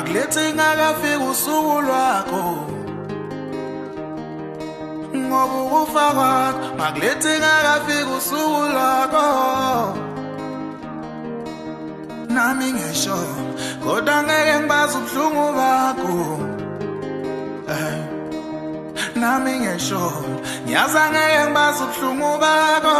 makulethi ngakafika usuku lwakho ngoba ukufa kwakho makulethi ngakafika usuku lwakho nami ngisho kodwa ngeke ngibazi ubuhlungu bakho nami ngisho ngiyazi ngeke ngibazi ubuhlungu bakho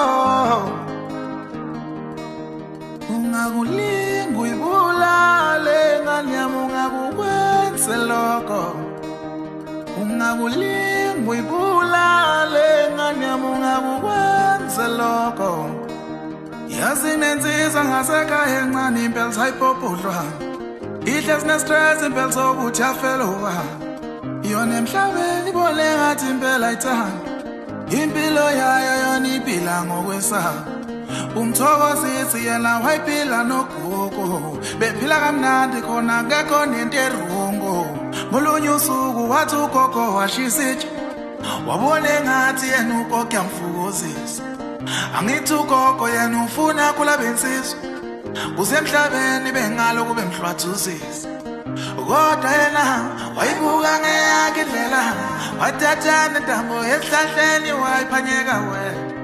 ungakulinga uyibulale ngane yami ungakukwenze lokho ungakulinga uyibulale ngane yami ungakukwenze lokho yazi nensizwa ngasekhaya encane impela sayipopudlwa ihle sine-stress impela sokuthi yafelowa yona emhlabeni ibone ngathi impela ayithanda impilo yayo yona iphila ngokwesaba umthokozisi yena wayiphila nogogo bephila kamnandi khona ngekho nento erungu ngolunye usuku wathi ugogo washisa itshe wabone ngathi yena ugogo yamfukozisa angithi ugogo yena ufuna kula bensizwa kusemhlabeni bengalo kube mhlwathuzisa kodwa yena wayibuka ngeyakhe indlela wathatha nentambo esihlahleni wayiphanyeka wena